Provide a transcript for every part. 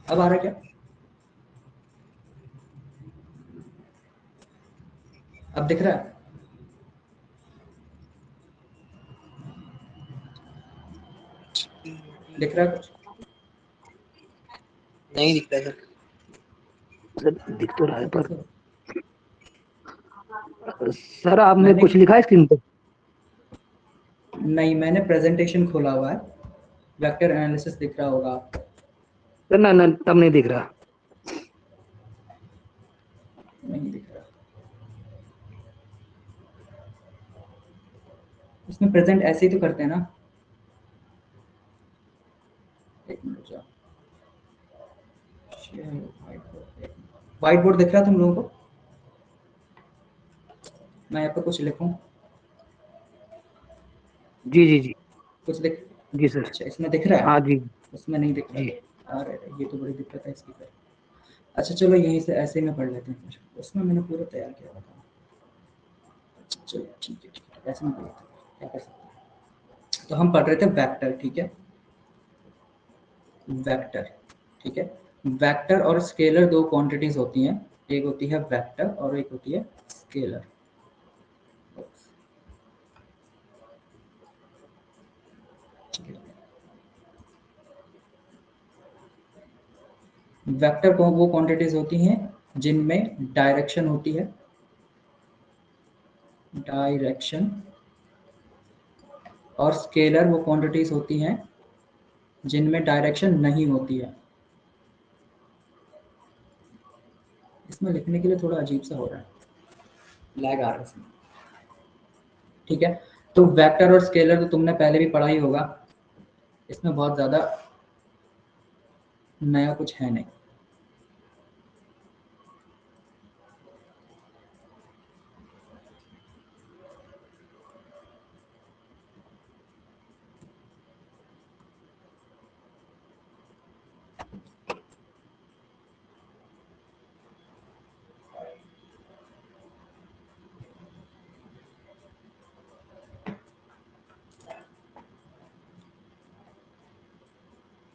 अब आ रहा है क्या? अब दिख रहा है? दिख रहा है कुछ? नहीं दिख रहा सर, दिख तो रहा है पर सर आपने कुछ लिखा है स्क्रीन पर? नहीं, मैंने प्रेजेंटेशन खोला हुआ है, वेक्टर एनालिसिस दिख रहा होगा आपको। सर ना तब नहीं दिख रहा। नहीं दिख रहा। इसमें प्रेजेंट ऐसे ही तो करते हैं ना। एक मिनट जाओ, व्हाइट बोर्ड दिख रहा है तुम लोगों को? मैं यहाँ पे कुछ लिखूं? जी जी जी कुछ दिख? जी सर। अच्छा, इसमें दिख रहा है? हाँ जी उसमें नहीं दिख जी। रहा। अरे ये तो बड़ी दिक्कत है इसकी फिर। अच्छा चलो यहीं से ऐसे ही में पढ़ लेते हैं फिर, उसमें मैंने पूरा तैयार किया हुआ था। अच्छा चलो ठीक है, ऐसे में पढ़ लेते हैं, क्या कर सकते हैं। तो हम पढ़ रहे थे वेक्टर, ठीक है? वेक्टर, ठीक है। वेक्टर और स्केलर दो क्वांटिटीज होती हैं, एक होती है वेक्टर और एक होती है स्केलर। वेक्टर को वो क्वांटिटीज होती हैं जिनमें डायरेक्शन होती है, डायरेक्शन, और स्केलर वो क्वांटिटीज होती हैं जिनमें डायरेक्शन नहीं होती है। इसमें लिखने के लिए थोड़ा अजीब सा हो रहा है, लैग आ रहा है इसमें, ठीक है? तो वेक्टर और स्केलर तो तुमने पहले भी पढ़ा ही होगा, इसमें बहुत ज़्यादा नया कुछ है नहीं।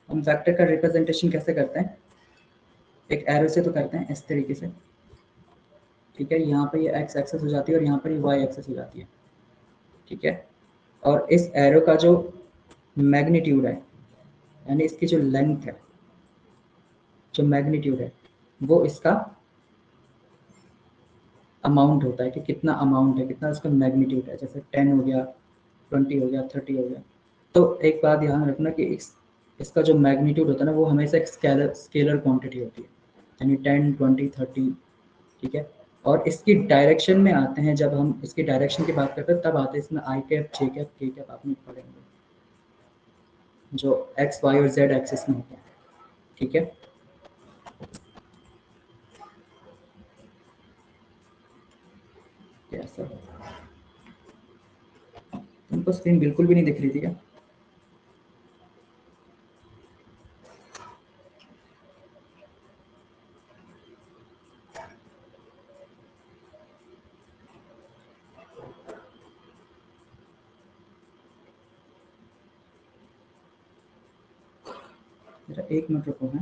हम वेक्टर का रिप्रेजेंटेशन कैसे करते हैं? एक एरो से तो करते हैं इस तरीके से, ठीक है? यहाँ पे ये एक्स एक्सेस हो जाती है और यहाँ पर ये वाई एक्सेस हो जाती है, ठीक है? और इस एरो का जो मैग्नीट्यूड है, यानी इसकी जो लेंथ है, जो मैग्नीट्यूड है, वो इसका अमाउंट होता है कि कितना अमाउंट है, कितना उसका मैग्नीट्यूड है। जैसे 10 हो गया, 20 हो गया, 30 हो गया। तो एक बात ध्यान रखना कि इसका जो मैग्नीट्यूड होता है ना, वो हमेशा एक स्केलर क्वांटिटी होती है, यानी 10, 20, 30, ठीक है? और इसकी डायरेक्शन में आते हैं, जब हम इसकी डायरेक्शन की बात करते हैं तब आते हैं इसमें आई कैप, जे कैप, के कैप आपने पढ़ेंगे, जो एक्स, वाई और जेड एक्सिस में होते हैं, ठीक है? कैसा तुमको स्क्रीन बिल्कुल भी नहीं दिख रही थी क्या? जरा एक मिनट रुको है।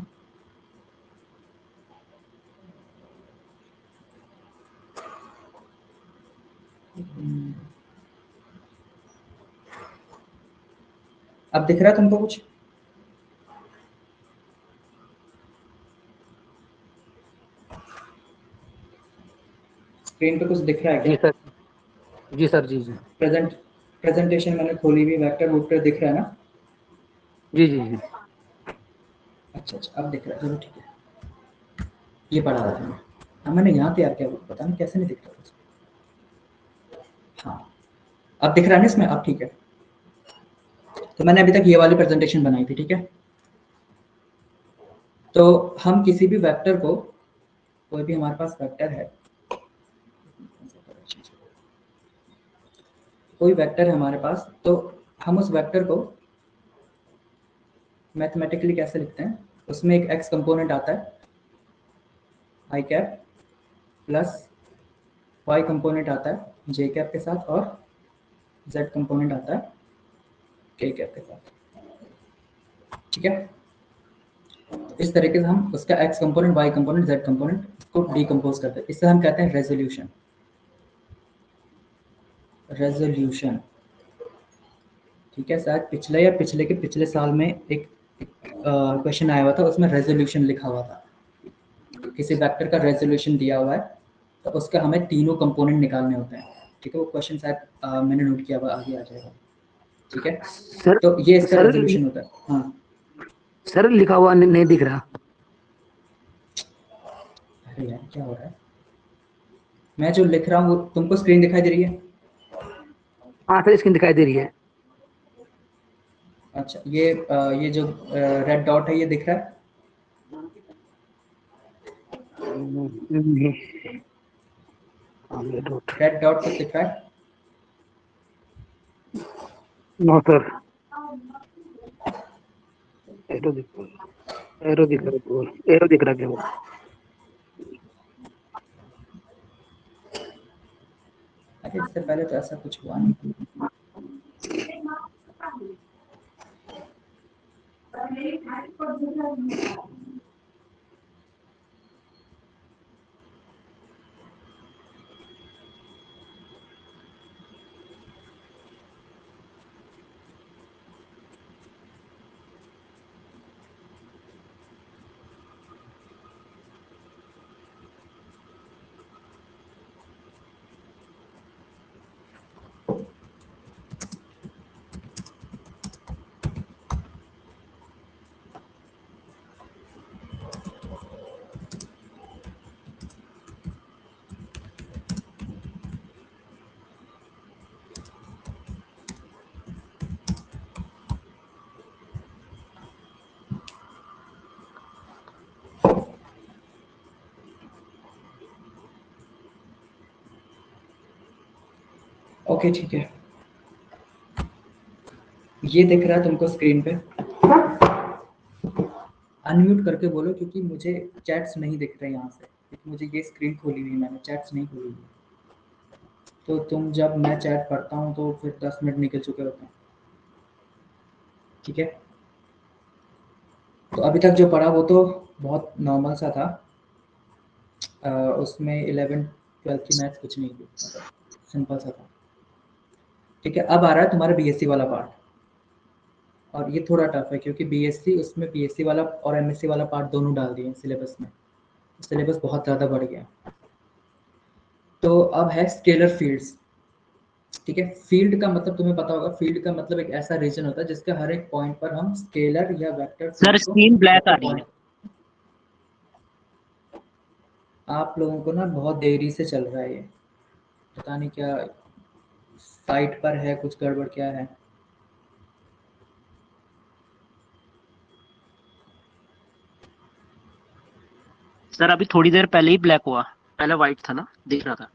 अब दिख रहा है तुमको कुछ? स्क्रीन पे कुछ दिख रहा है क्या? जी सर जी सर जी जी प्रेजेंटेशन मैंने खोली हुई, वेक्टर वोक्टर दिख रहा है ना? जी जी जी। अच्छा अच्छा, अब दिख रहा है, चलो ठीक है। ये पढ़ा रहा था मैं। हाँ मैंने यहाँ तैयार किया, पता नहीं कैसे नहीं दिख रहा था। हाँ अब दिख रहा है ना इसमें, अब ठीक है। तो मैंने अभी तक ये वाली प्रेजेंटेशन बनाई थी, ठीक है? तो हम किसी भी वेक्टर को, कोई भी हमारे पास वेक्टर है, कोई वेक्टर है हमारे पास, तो हम उस वेक्टर को मैथमेटिकली कैसे लिखते हैं? उसमें एक एक्स कंपोनेंट आता है आई कैप, प्लस वाई कंपोनेंट आता है जे कैप के साथ, और जेड कंपोनेंट आता है के कैप के साथ, ठीक है? इस तरीके से हम उसका x component, y component, z component को डिकम्पोज करते हैं। इससे हम कहते हैं रेजोल्यूशन। रेजोल्यूशन, ठीक है। शायद पिछले या पिछले के पिछले साल में एक क्वेश्चन आया हुआ था, उसमें रेजोल्यूशन लिखा हुआ था। किसी वेक्टर का रेजोल्यूशन दिया हुआ है तो उसका हमें तीनों कंपोनेंट निकालने होते हैं, ठीक है। वो क्वेश्चन शायद मैंने नोट किया हुआ, आगे आ जाएगा, ठीक है। सर तो ये इसका सर रेजोल्यूशन होता है। हाँ सर, लिखा हुआ नहीं दिख रहा। अरे यार क्या हो रहा है, मैं जो लिख रहा हूँ वो तुमको स्क्रीन दिखाई दे रही है? हाँ सर, स्क्रीन दिखाई दे रही है। अच्छा, ये जो रेड डॉट है ये दिख रहा है? नहीं। हाँ, ये डॉट। रेड डॉट कुछ दिख रहा है? नो सर, एरो दिख एरो दिख रहा है, एरो दिख रहा है केवल। अरे इससे पहले तो ऐसा कुछ हुआ नहीं। ओके ठीक है, ये दिख रहा है तुमको स्क्रीन पे? अनम्यूट करके बोलो क्योंकि मुझे चैट्स नहीं दिख रहे यहाँ से, क्योंकि मुझे ये स्क्रीन खोली हुई, मैंने चैट्स नहीं खोली हुई। तो तुम जब मैं चैट पढ़ता हूँ तो फिर 10 मिनट निकल चुके होते हैं, ठीक है। तो अभी तक जो पढ़ा वो तो बहुत नॉर्मल सा था। उसमें 11 12 की मैथ्स कुछ नहीं थी, मतलब सिंपल सा था, ठीक है। अब आ रहा है तुम्हारा बीएससी वाला पार्ट, और ये थोड़ा टफ है क्योंकि बीएससी, उसमें बीएससी वाला और एमएससी वाला पार्ट दोनों डाल दिए सिलेबस में। सिलेबस बहुत ज़्यादा बढ़ गया। तो अब है स्केलर फील्ड्स, ठीक है। फील्ड का मतलब तुम्हें पता होगा, फील्ड का मतलब एक ऐसा रीजन होता है जिसके हर एक पॉइंट पर हम स्केलर या वेक्टर सर फील्ड को स्क्रीन ब्लैक आ वेक्टर रही है। पॉइंट। आप लोगों को ना बहुत देरी से चल रहा है ये, पता नहीं क्या साइट पर है, कुछ गड़बड़ क्या है। सर अभी थोड़ी देर पहले ही ब्लैक हुआ, पहले व्हाइट था ना, दिख रहा था।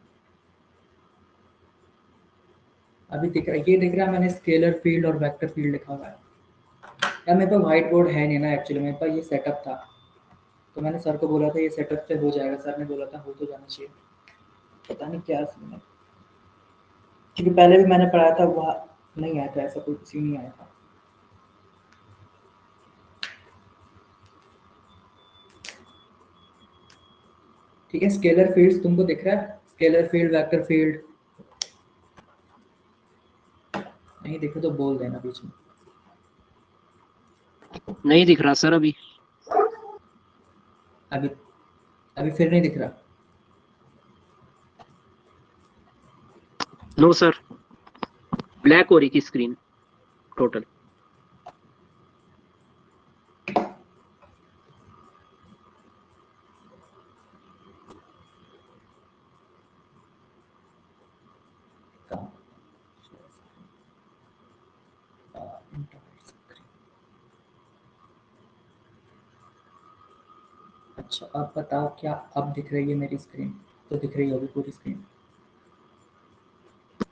अभी दिख रहा है, ये दिख रहा है, मैंने स्केलर फील्ड और वेक्टर फील्ड लिखा हुआ है। यार मेरे पास व्हाइट बोर्ड है नहीं ना एक्चुअली, मेरे पास ये सेटअप था, तो मैंने सर को बोला था ये सेटअप से हो जाएगा, सर ने बोला था हो तो जाना चाहिए, पता नहीं क्या सीन है। क्योंकि पहले भी मैंने पढ़ाया था, वहाँ नहीं आया था, ऐसा कोई सीन नहीं आया था। ठीक है, स्केलर फील्ड्स तुमको दिख रहा है? स्केलर फील्ड, वेक्टर फील्ड नहीं दिखे तो बोल देना बीच में। नहीं दिख रहा सर अभी। अभी अभी फिर नहीं दिख रहा? नो सर, ब्लैक हो रही थी स्क्रीन टोटल। अच्छा अब बताओ, क्या अब दिख रही है मेरी स्क्रीन? तो दिख रही होगी पूरी स्क्रीन।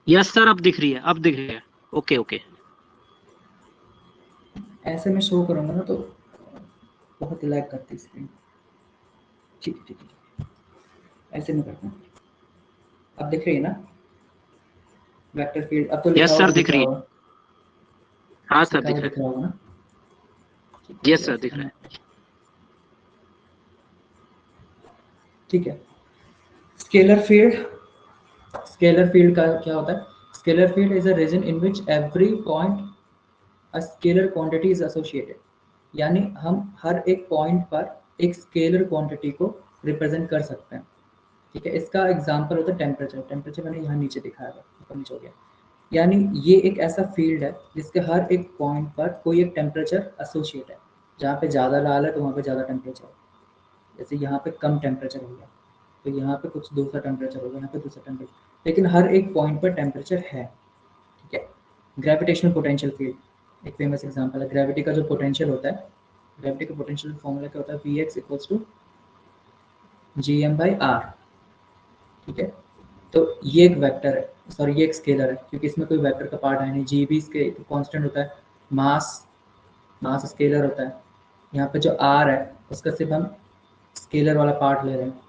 यस सर, अब दिख रही है, अब दिख रही है। Okay okay. ऐसे में शो करूंगा ना तो बहुत लैग करती है स्क्रीन। ठीक है ठीक है ठीक है, ऐसे में करता हूँ। अब दिख रही है ना वेक्टर फील्ड? अब तो लिखा यस हुआ सर, भी दिख दिख रहा रही है। होगा, हाँ सर लिखा हुआ दिख रहा दिख रहा होगा ना? ठीक है। है, यस तो सर ऐसे दिख रहा करना है। ठीक है। स्केलर फील्ड का क्या होता है? Scalar field is a region in which every point a scalar quantity is associated, यानी हम हर एक पॉइंट पर एक स्केलर क्वांटिटी को रिप्रेजेंट कर सकते हैं, ठीक है। इसका एग्जांपल होता है टेम्परेचर मैंने यहाँ नीचे दिखाया है, ऊपर नीचे हो गया। यानी ये एक ऐसा फील्ड है जिसके हर एक पॉइंट पर कोई एक टेम्परेचर एसोसिएट है, जहाँ पे ज़्यादा लाल है तो वहाँ पे ज़्यादा टेम्परेचर है, जैसे यहाँ पे कम टेम्परेचर होगा तो यहाँ पे कुछ दूसरा टेम्परेचर होगा, यहाँ पे दूसरा टेम्परेचर, लेकिन हर एक पॉइंट पर टेम्परेचर है, ठीक है। ग्रेविटेशनल पोटेंशियल फील्ड एक फेमस एग्जांपल है। ग्रेविटी का जो पोटेंशियल होता है, ग्रेविटी का पोटेंशियल फॉर्मूला क्या होता है? Vx इक्वल्स टू Gm/r, ठीक है। तो ये एक वेक्टर है, सॉरी ये एक स्केलर है, क्योंकि इसमें कोई वेक्टर का पार्ट है नहीं। जी भी इसके कांस्टेंट होता है, मास स्केलर होता है। यहाँ पे जो आर है उसका सिर्फ हम स्केलर वाला पार्ट ले रहे हैं,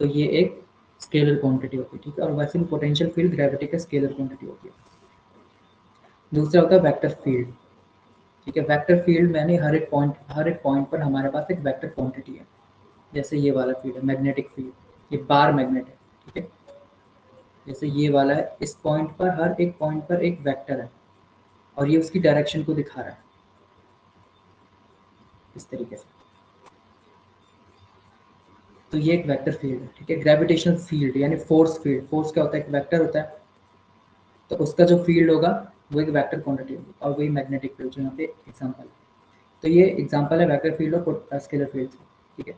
तो ये एक स्केलर क्वांटिटी होती है, ठीक है। और वैसे भी पोटेंशियल फील्ड ग्रेविटी का स्केलर क्वांटिटी होती है। दूसरा होता है वेक्टर फील्ड, ठीक है। वेक्टर फील्ड मैंने हर एक पॉइंट पर हमारे पास एक वेक्टर क्वांटिटी है, जैसे ये वाला फील्ड है मैग्नेटिक फील्ड, ये बार मैग्नेट है, ठीक है। जैसे ये वाला है, इस पॉइंट पर हर एक पॉइंट पर एक वेक्टर है और ये उसकी डायरेक्शन को दिखा रहा है इस तरीके से, तो ये एक वेक्टर फील्ड है, ठीक है। ग्रेविटेशनल फील्ड यानी फोर्स फील्ड, फोर्स क्या होता है? एक वेक्टर होता है, तो उसका जो फील्ड होगा वो एक वेक्टर क्वांटिटी होगी, और वही मैग्नेटिक फील्ड जो यहाँ पे एग्जांपल है। तो ये एग्जांपल है वेक्टर फील्ड और स्केलर फील्ड, ठीक है।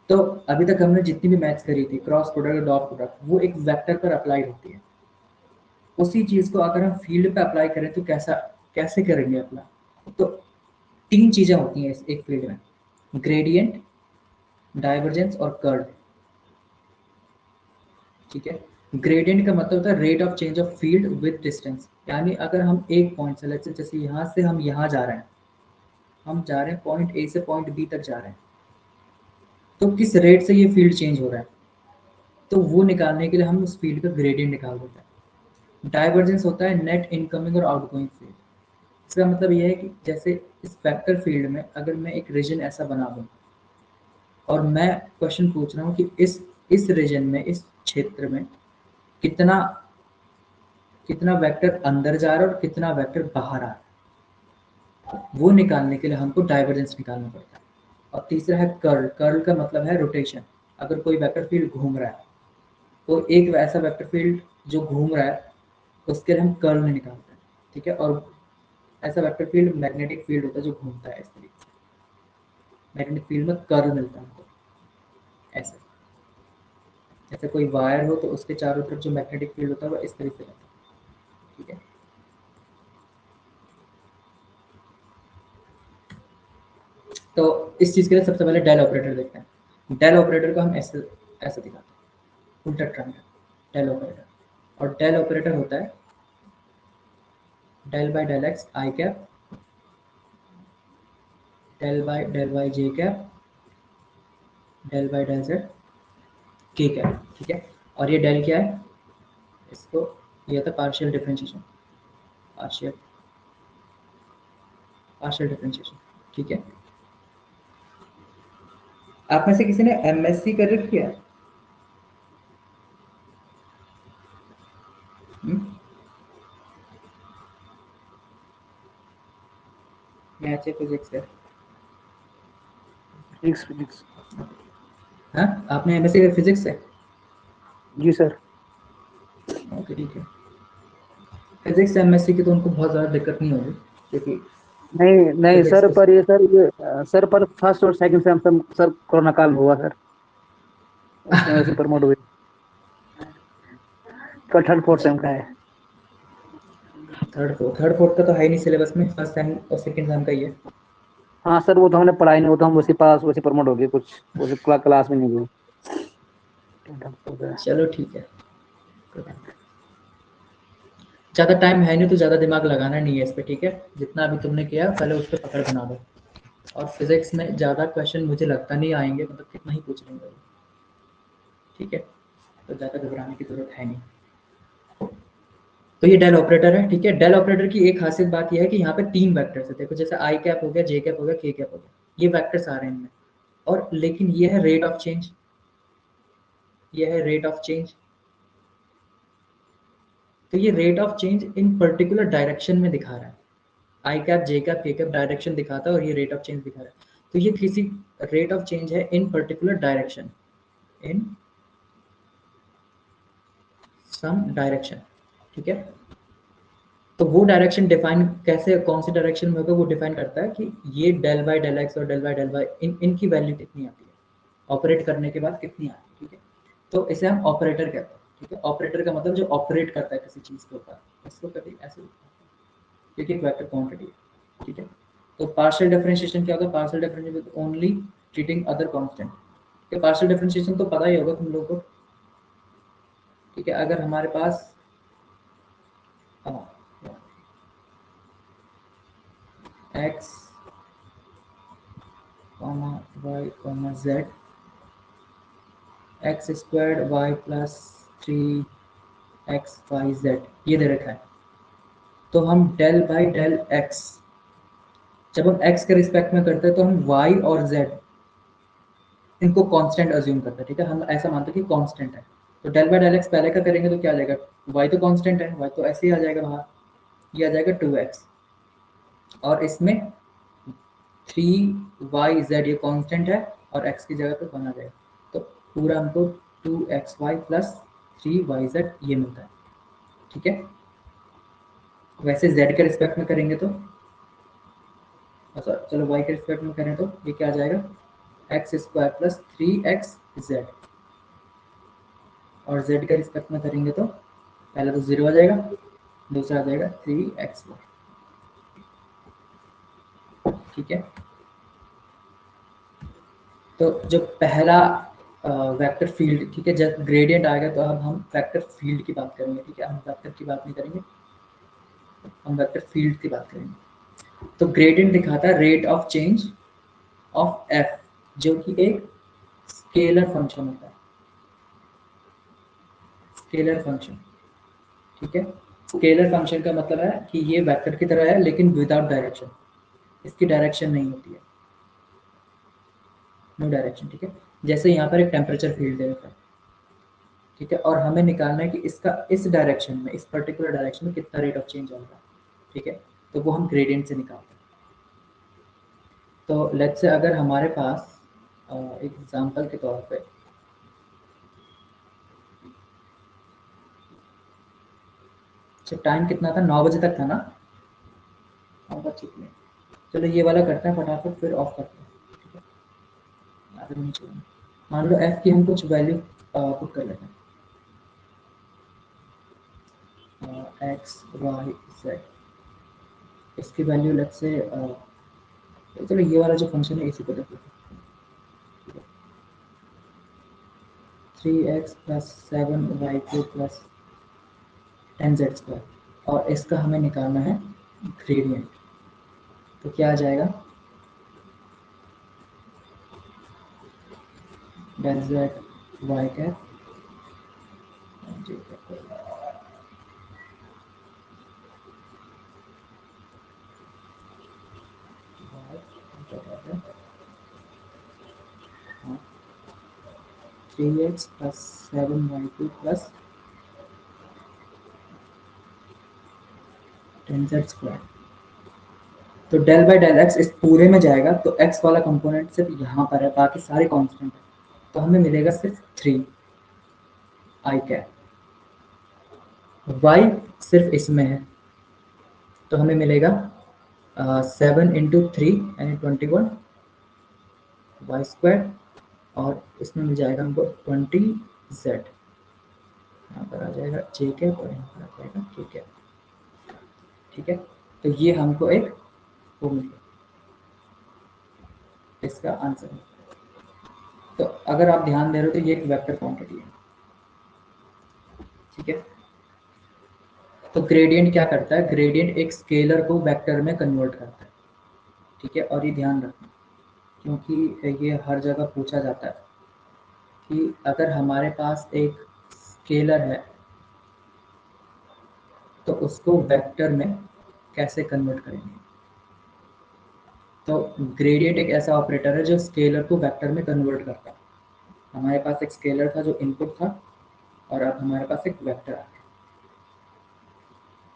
तो अभी तक हमने जितनी भी मैथ्स करी थी, क्रॉस प्रोडक्ट, डॉट प्रोडक्ट, वो एक वेक्टर पर अप्लाई होती है। उसी चीज को अगर हम फील्ड पे अप्लाई करें तो कैसे करेंगे अप्लाई? तो तीन चीजें होती हैं इस एक फील्ड में, ग्रेडियंट, डाइवर्जेंस और कर्ल, ठीक है। ग्रेडियंट का मतलब होता है rate of change of field with distance, यानी अगर हम एक पॉइंट से, जैसे यहाँ से हम यहाँ जा रहे हैं, हम जा रहे हैं पॉइंट ए से पॉइंट बी तक जा रहे हैं, तो किस रेट से ये फील्ड चेंज हो रहा है, तो वो निकालने के लिए हम उस फील्ड का ग्रेडियंट निकाल देते हैं। डाइवर्जेंस होता है नेट इनकमिंग और आउटगोइंग फील्ड। इसका मतलब ये है कि जैसे इस वेक्टर फील्ड में अगर मैं एक रीजन ऐसा बना दूं और मैं क्वेश्चन पूछ रहा हूँ कि इस रीजन में, इस क्षेत्र में कितना कितना वेक्टर अंदर जा रहा है और कितना वेक्टर बाहर आ रहा है, वो निकालने के लिए हमको डाइवर्जेंस निकालना पड़ता है। और तीसरा है कर्ल का मतलब है रोटेशन। अगर कोई वेक्टर फील्ड घूम रहा है तो एक ऐसा वेक्टर फील्ड जो घूम रहा है उसके लिए हम कर्ल निकालते हैं, ठीक है। और ऐसा वेक्टर फील्ड मैग्नेटिक फील्ड होता है जो घूमता है इस तरीके से, मैग्नेटिक फील्ड में कर्ल मिलता है हमको ऐसे। जैसे कोई वायर हो तो उसके चारों तरफ जो मैग्नेटिक फील्ड होता है वो इस तरीके से रहता है, ठीक है। तो इस चीज़ के लिए सबसे पहले डेल ऑपरेटर देखते हैं। डेल ऑपरेटर को हम ऐसे ऐसे दिखाते हैं, उल्टा ट्रायंगल डेल ऑपरेटर। और डेल ऑपरेटर होता है del by del x i cap, del by del y j cap, del by del z k cap, ठीक है। और ये डेल क्या है? इसको ये था partial differentiation, partial partial differentiation, ठीक है। आप में से किसी ने एमएससी कर रखी है? मैथ या फिजिक्स है? फिजिक्स। हाँ, आपने एमएससी कर फिजिक्स है? जी सर। ओके, ठीक है। फिजिक्स एमएससी की तो उनको बहुत ज़्यादा दिक्कत नहीं होगी, क्योंकि नहीं फिजिक्स सर, तो पर सर पर फर्स्ट और सेकंड सेम सर कोरोना काल में हुआ सर, उसमें वैसे प्रमोट हुए। थर्ड फोर्थ सेम का है। थर्ड फोर्थ का तो है ही नहीं सिलेबस में, फर्स्ट सेम और सेकंड सेम का ही है। हाँ सर, वो तो हमने पढ़ाई नहीं, वो तो हम उसी पास उसी प्रमोट हो गए, कुछ उसी क्लास में नहीं हुए। चलो ठीक है, ज़्यादा टाइम है नहीं तो ज़्यादा दिमाग लगाना नहीं है इस पर, ठीक है। जितना अभी तुमने किया पहले उस पर पकड़ बना दो। और फिजिक्स में ज़्यादा क्वेश्चन मुझे लगता नहीं आएंगे, मतलब कितना ही पूछ लेंगे, ठीक है। तो ज़्यादा घबराने की जरूरत है नहीं। तो ये डेल ऑपरेटर है, ठीक है। डेल ऑपरेटर की एक खासियत बात यह है कि यहाँ पे तीन वेक्टर्स है, देखो जैसे आई कैप हो गया, जे कैप हो गया, के कैप हो गया, ये वेक्टर्स आ रहे हैं इनमें। और लेकिन ये है रेट ऑफ चेंज, ये है रेट ऑफ चेंज। तो ये rate of change in particular direction में दिखा रहा है, आई कैप जे कैप के कैप डायरेक्शन दिखाता है और ये रेट ऑफ चेंज दिखा रहा है। तो ये किसी रेट ऑफ चेंज है in particular direction, in some direction, ठीक है। तो वो डायरेक्शन डिफाइन कैसे, कौन सी डायरेक्शन में होगा वो डिफाइन करता है कि ये डेल बाय डेल एक्स और डेल बाय डेल वाई इनकी वैल्यू कितनी आती है ऑपरेट करने के बाद, कितनी आती है, ठीक है। तो इसे हम ऑपरेटर कहते हैं, ठीक है। ऑपरेटर का मतलब जो ऑपरेट करता है किसी चीज के ऊपर, इसको कभी ऐसे, क्योंकि एक वेक्टर क्वांटिटी है, ठीक है। तो पार्शियल डिफरेंशिएशन क्या होगा, partial differentiation only treating other constant. तो पार्शियल डिफरेंशिएशन तो पता ही होगा तुम लोगों को, ठीक है। अगर हमारे पास x y z x square y plus 3xyz ये दे रखा है, तो हम डेल बाई डेल एक्स, जब हम x के रिस्पेक्ट में करते हैं तो हम y और z इनको कांस्टेंट अज्यूम करते हैं, ठीक है। हम ऐसा मानते हैं कि कांस्टेंट है। तो डेल बाई डेल एक्स पहले का करेंगे तो क्या आ जाएगा, y तो कांस्टेंट है, y तो ऐसे ही आ जाएगा बाहर, ये आ जाएगा 2x, और इसमें 3yz ये कांस्टेंट है और x की जगह पे 1 आ जाएगा, तो पूरा हमको 2xy प्लस 3yz ये मिलता है, ठीक है। वैसे z के रिस्पेक्ट में करेंगे तो, अच्छा चलो y के रिस्पेक्ट में करें तो ये क्या आ जाएगा, एक्स स्क्वायर प्लस 3xz, और z के रिस्पेक्ट में करेंगे तो पहला तो 0 आ जाएगा, दूसरा आ जाएगा 3xy, ठीक है। तो जो पहला वेक्टर फील्ड, ठीक है, जब ग्रेडियंट आएगा तो अब हम वेक्टर फील्ड की बात करेंगे, ठीक है। हम वेक्टर की बात नहीं करेंगे, हम वेक्टर फील्ड की बात करेंगे। तो ग्रेडियंट दिखाता है rate of change of F, जो कि एक स्केलर फंक्शन होता है, स्केलर फंक्शन, ठीक है। स्केलर फंक्शन का मतलब है कि ये वेक्टर की तरह है लेकिन विदाउट डायरेक्शन, इसकी डायरेक्शन नहीं होती है, नो डायरेक्शन, ठीक है। जैसे यहाँ पर एक टेम्परेचर फील्ड दे रखा है, ठीक है, और हमें निकालना है कि इसका इस डायरेक्शन में, इस पर्टिकुलर डायरेक्शन में कितना रेट ऑफ चेंज होगा, ठीक है। तो वो हम ग्रेडियंट से निकालते हैं। तो लेट्स से अगर हमारे पास एक एग्जांपल के तौर पे, अच्छा टाइम कितना था, 9 बजे तक था ना, 9 बज चुके हैं। चलो ये वाला करते हैं फटाफट, फिर ऑफ करते हैं, ठीक है। आगे नहीं छोड़ना। मान लो एफ की हम कुछ वैल्यू पुट कर लेते हैं, एक्स वाई जेड, इसकी वैल्यू लेट्स से चलो ये वाला जो फंक्शन है इसी को देखो, 3x plus 7y2 plus 10z², और इसका हमें निकालना है ग्रेडियंट। तो क्या आ जाएगा, डेल जेड वाई कैप जी कैप, हाँ 3x plus 7y2 plus 10z²। तो डेल बाई डेल एक्स इस पूरे में जाएगा, तो x वाला कंपोनेंट सिर्फ यहाँ पर है, बाकी सारे कांस्टेंट है, तो हमें मिलेगा सिर्फ 3 आई कैप। y सिर्फ इसमें है, तो हमें मिलेगा 7 इंटू 3 यानी 21 वाई स्क्वायर, और इसमें मिल जाएगा हमको 20z, यहाँ पर आ जाएगा जे कैप और यहाँ पर आ जाएगा के कैप, ठीक है। तो ये हमको एक वो मिल गया, इसका आंसर है। तो अगर आप ध्यान दे रहे हो तो ये एक वेक्टर क्वांटिटी है, ठीक है। तो ग्रेडियंट क्या करता है, ग्रेडियंट एक स्केलर को वेक्टर में कन्वर्ट करता है, ठीक है। और ये ध्यान रखना, क्योंकि ये हर जगह पूछा जाता है कि अगर हमारे पास एक स्केलर है तो उसको वेक्टर में कैसे कन्वर्ट करेंगे। तो ग्रेडियंट एक ऐसा ऑपरेटर है जो स्केलर को वेक्टर में कन्वर्ट करता है, हमारे पास एक स्केलर था जो इनपुट था, और अब हमारे पास एक वेक्टर आ गया।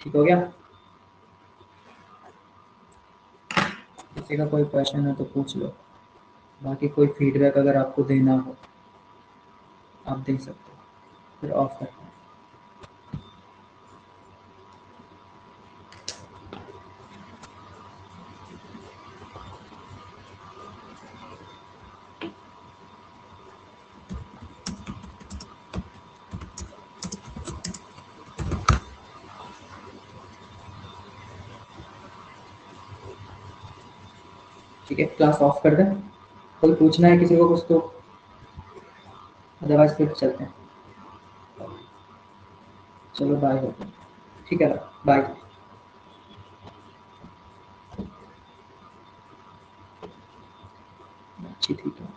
ठीक हो गया? किसी का कोई क्वेश्चन है तो पूछ लो, बाकी कोई फीडबैक अगर आपको देना हो आप दे सकते हो। फिर ऑफ करते हैं। ठीक है, क्लास ऑफ कर दें। कोई पूछना है किसी को कुछ तो, अदरवाइज फिर चलते हैं। चलो बाय होते हैं। ठीक है, बाय। अच्छी, ठीक है,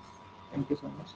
थैंक यू सो मच।